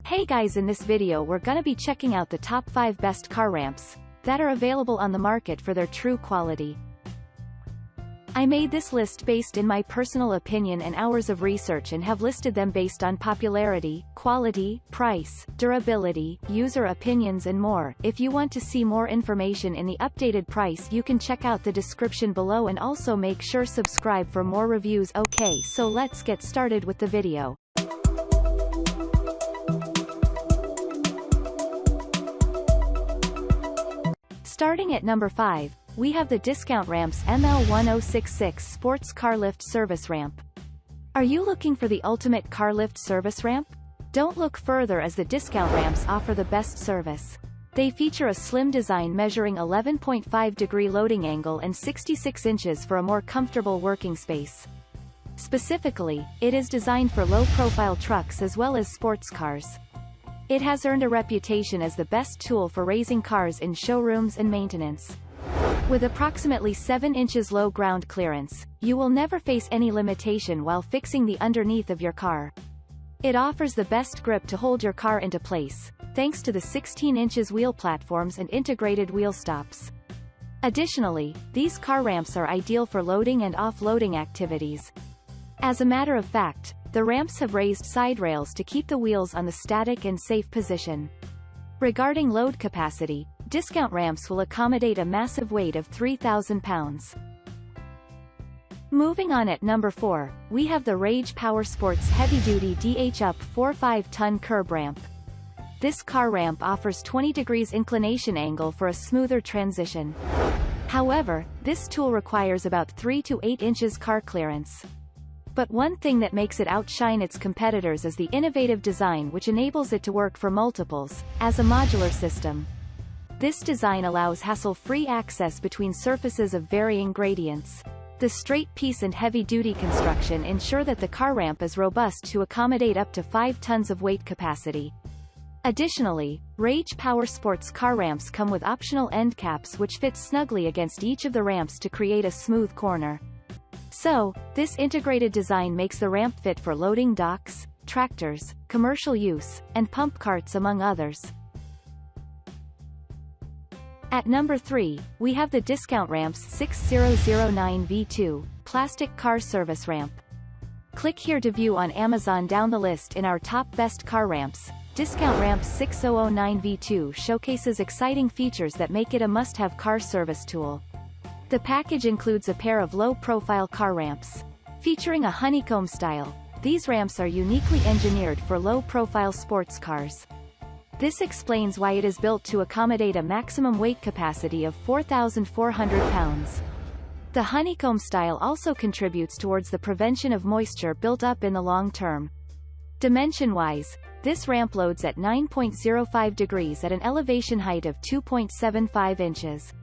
Hey guys, in this video we're gonna be checking out the top 5 best car ramps that are available on the market for their true quality. I made this list based in my personal opinion and hours of research and have listed them based on popularity, quality, price, durability, user opinions and more. If you want to see more information in the updated price, you can check out the description below and also make sure subscribe for more reviews. Okay, so let's get started with the video. Starting at number 5, we have the Discount Ramps ML1066 Sports Car Lift Service Ramp. Are you looking for the ultimate car lift service ramp? Don't look further, as the Discount Ramps offer the best service. They feature a slim design measuring 11.5-degree loading angle and 66 inches for a more comfortable working space. Specifically, it is designed for low-profile trucks as well as sports cars. It has earned a reputation as the best tool for raising cars in showrooms and maintenance. With approximately 7 inches low ground clearance, you will never face any limitation while fixing the underneath of your car. It offers the best grip to hold your car into place, thanks to the 16 inches wheel platforms and integrated wheel stops. Additionally, these car ramps are ideal for loading and offloading activities. As a matter of fact, the ramps have raised side rails to keep the wheels on the static and safe position. Regarding load capacity, Discount Ramps will accommodate a massive weight of 3,000 pounds. Moving on, at number 4, we have the Rage Powersports Heavy-Duty DH Up 4.5-ton Curb Ramp. This car ramp offers 20 degrees inclination angle for a smoother transition. However, this tool requires about 3 to 8 inches car clearance. But one thing that makes it outshine its competitors is the innovative design, which enables it to work for multiples, as a modular system. This design allows hassle-free access between surfaces of varying gradients. The straight piece and heavy-duty construction ensure that the car ramp is robust to accommodate up to 5 tons of weight capacity. Additionally, Rage Powersports car ramps come with optional end caps which fit snugly against each of the ramps to create a smooth corner. So, this integrated design makes the ramp fit for loading docks, tractors, commercial use, and pump carts among others. At number 3, we have the Discount Ramps 6009 V2 Plastic Car Service Ramp. Click here to view on Amazon down the list in our top best car ramps. Discount Ramps 6009 V2 showcases exciting features that make it a must-have car service tool. The package includes a pair of low-profile car ramps. Featuring a honeycomb style, these ramps are uniquely engineered for low-profile sports cars. This explains why it is built to accommodate a maximum weight capacity of 4,400 pounds. The honeycomb style also contributes towards the prevention of moisture built up in the long term. Dimension-wise, this ramp loads at 9.05 degrees at an elevation height of 2.75 inches.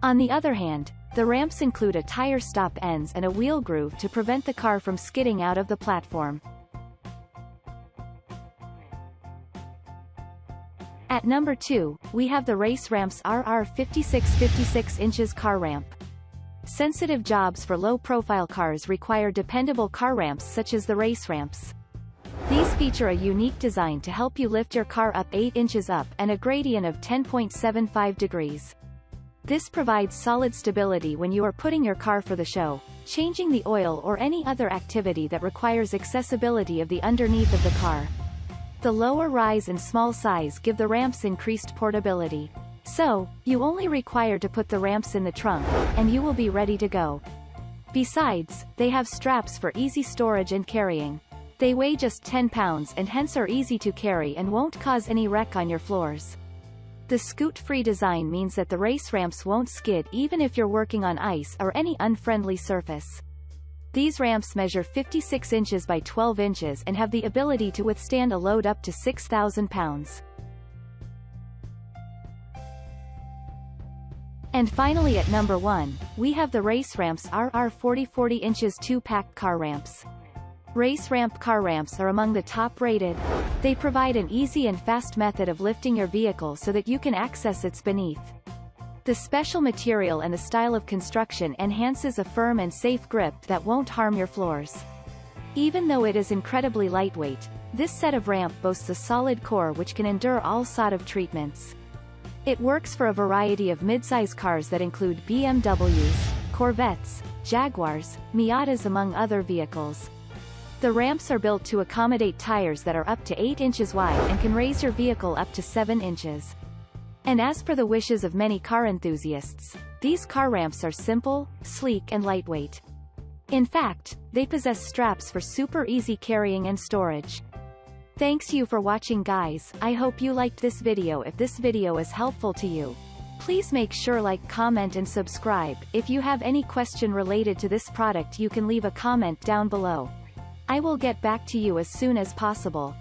On the other hand, the ramps include a tire stop ends and a wheel groove to prevent the car from skidding out of the platform. At number 2, we have the Race Ramps RR 56 inches car ramp. Sensitive jobs for low-profile cars require dependable car ramps such as the Race Ramps. These feature a unique design to help you lift your car up 8 inches up and a gradient of 10.75 degrees. This provides solid stability when you are putting your car for the show, changing the oil or any other activity that requires accessibility of the underneath of the car. The lower rise and small size give the ramps increased portability. So, you only require to put the ramps in the trunk, and you will be ready to go. Besides, they have straps for easy storage and carrying. They weigh just 10 pounds and hence are easy to carry and won't cause any wreck on your floors. The scoot-free design means that the race ramps won't skid even if you're working on ice or any unfriendly surface. These ramps measure 56 inches by 12 inches and have the ability to withstand a load up to 6,000 pounds. And finally, at number 1, we have the Race Ramps RR 40 inches 2-pack car ramps. Race ramp car ramps are among the top-rated. They provide an easy and fast method of lifting your vehicle so that you can access its beneath. The special material and the style of construction enhances a firm and safe grip that won't harm your floors. Even though it is incredibly lightweight, This set of ramp boasts a solid core which can endure all sort of treatments. It works for a variety of midsize cars that include BMWs, Corvettes, Jaguars, Miatas among other vehicles. The ramps are built to accommodate tires that are up to 8 inches wide and can raise your vehicle up to 7 inches. And as per the wishes of many car enthusiasts, these car ramps are simple, sleek and lightweight. In fact, they possess straps for super easy carrying and storage. Thanks you for watching guys, I hope you liked this video. If this video is helpful to you, please make sure like, comment and subscribe. If you have any question related to this product you can leave a comment down below. I will get back to you as soon as possible.